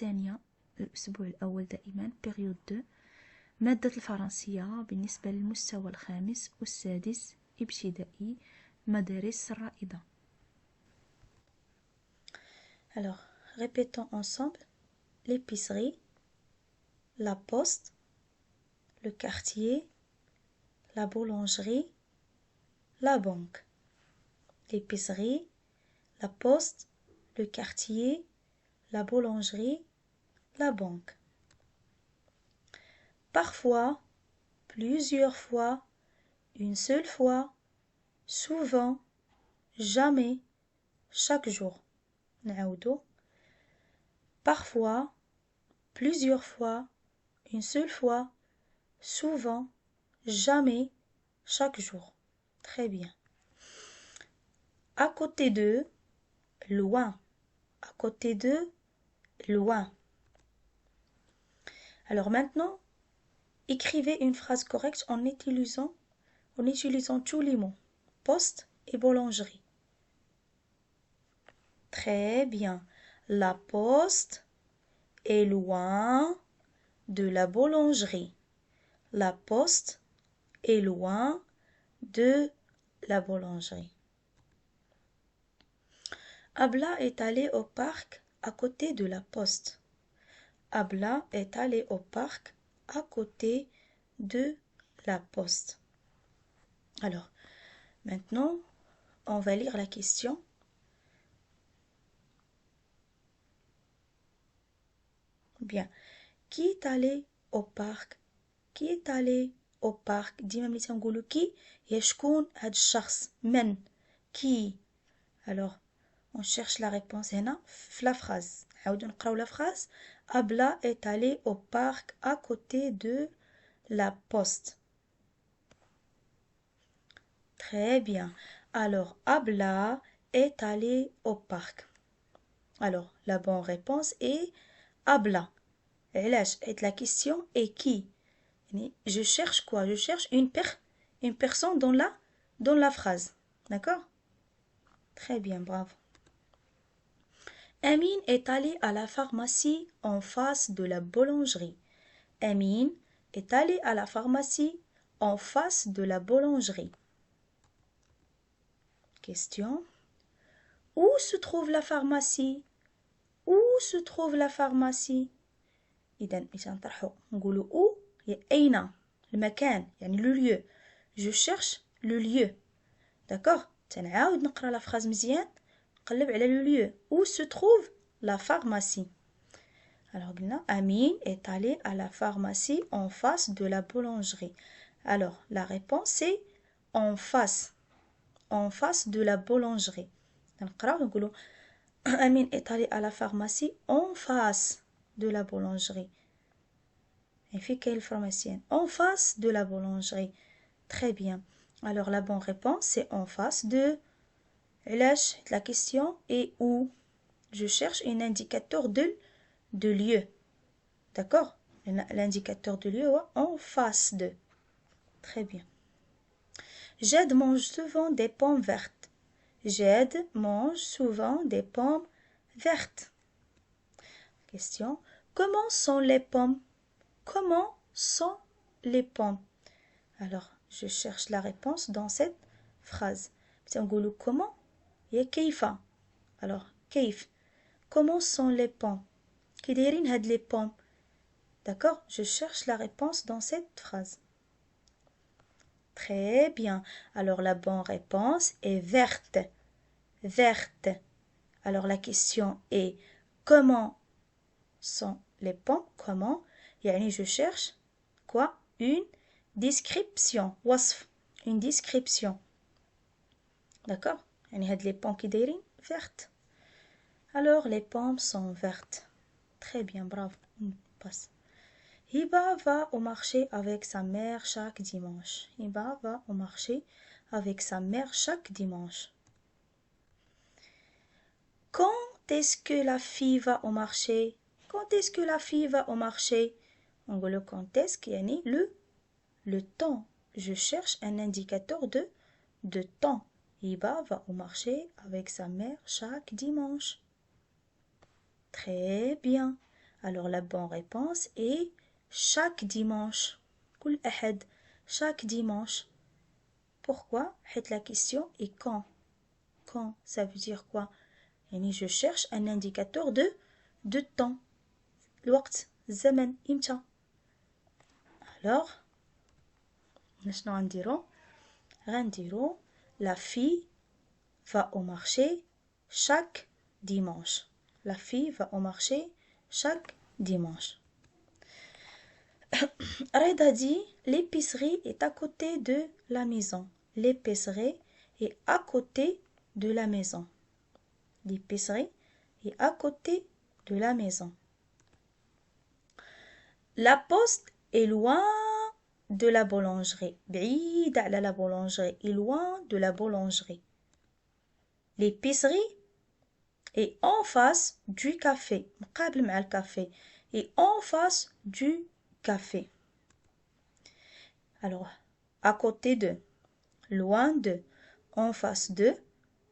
الثانية الأسبوع الأول دائما بيريود 2 مادة الفرنسية بالنسبة للمستوى الخامس والسادس ابتدائي مدارس الرائدة. Alors, répétons ensemble l'épicerie, la poste, le quartier, la boulangerie, la banque. L'épicerie, la poste, le quartier, la boulangerie, la banque. Parfois, plusieurs fois, une seule fois, souvent, jamais, chaque jour. نعاودو. Parfois, plusieurs fois, une seule fois, souvent, jamais, chaque jour. Très bien. À côté de, loin. À côté de, loin. Alors maintenant, écrivez une phrase correcte en utilisant tous les mots. Poste et boulangerie. Très bien. La poste est loin de la boulangerie. La poste est loin de la boulangerie. Abla est allé au parc à côté de la poste. Abla est allé au parc à côté de la poste. Alors, maintenant, on va lire la question. Bien. Qui est allé au parc? Qui est allé au parc? ديما ملي تنقولوا كي هي شكون هاد الشخص من كي. Alors on cherche la réponse هنا في la phrase. نعاودو نقراو la phrase. Abla est allé au parc à côté de la poste. Très bien. Alors Abla est allé au parc. Alors la bonne réponse est Abla. علاش est la question et qui. Je cherche quoi? Je cherche une personne dans la phrase. D'accord? Très bien, bravo. Amine est allé à la pharmacie en face de la boulangerie. Amine est allé à la pharmacie en face de la boulangerie. Question. Où se trouve la pharmacie? Où se trouve la pharmacie? إذا نطرحو نقولو où هي أين المكان يعني le lieu. Je cherche le lieu. D'accord? تنعاود نقرا لا فراز مزيان نقلب على le lieu. Où se trouve la pharmacie? Alors قلنا Amine est allé à la pharmacie en face de la boulangerie. Alors la réponse c'est en face de la boulangerie. نقراو نقولو Amine est allé à la pharmacie en face de la boulangerie. Et puis quelle pharmacienne? En face de la boulangerie. Très bien. Alors la bonne réponse c'est en face de. La question est où? Je cherche un indicateur de lieu. D'accord? L'indicateur de lieu en face de. Très bien. Jed mange souvent des pommes vertes. Jed mange souvent des pommes vertes. Question. Comment sont les pommes? Comment sont les pommes? Alors, je cherche la réponse dans cette phrase. Comment? Et كيف. Alors, كيف. Comment sont les pommes? كي دايرين هاد les pommes? D'accord? Je cherche la réponse dans cette phrase. Très bien. Alors, la bonne réponse est verte. Verte. Alors, la question est comment sont les pommes? Comment? يعني je cherche quoi? Une description. وصف. Une description. D'accord? يعني هاد les pommes qui دايرين vertes. Alors les pommes sont vertes. Très bien, bravo. On passe. Hiba va au marché avec sa mère chaque dimanche. Hiba va au marché avec sa mère chaque dimanche. Quand est-ce que la fille va au marché? Quand est-ce que la fille va au marché? On veut le quand est-ce qui est le temps. Je cherche un indicateur de temps. Hiba va au marché avec sa mère chaque dimanche. Très bien. Alors la bonne réponse est chaque dimanche. كل أحد. Chaque dimanche. Pourquoi? La question est quand. Quand, ça veut dire quoi? يعني je cherche un indicateur de temps. الوقت الزمن إمتى. Alors شنو غنديرو؟ غنديرو la fille va au marché chaque dimanche. La fille va au marché chaque dimanche. Reda dit l'épicerie est à côté de la maison. L'épicerie est à côté de la maison. L'épicerie est à côté de la maison. La poste est loin de la boulangerie. بعيد على la boulangerie. Est loin de la boulangerie. L'épicerie est en face du café. مقابل مع الكافي. Et en face du café. Alors, à côté de, loin de, en face de,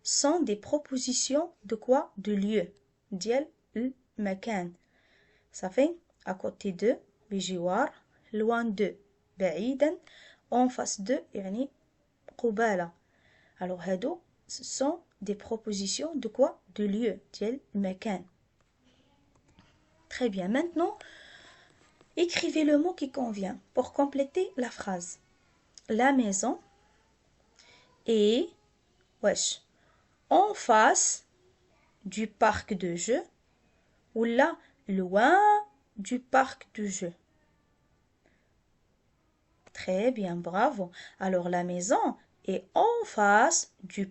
sont des propositions de quoi? De lieu. ديال المكان. Ça fait à côté de, بجوار, loin de, بعيدا, en face de, يعني قبالة. Alors, هادو, ce sont des propositions de quoi? De lieu. ديال المكان. Très bien. Maintenant, écrivez le mot qui convient pour compléter la phrase. La maison est wesh, en face du parc de jeux ou là loin du parc de jeux. Très bien, bravo. Alors la maison est en face du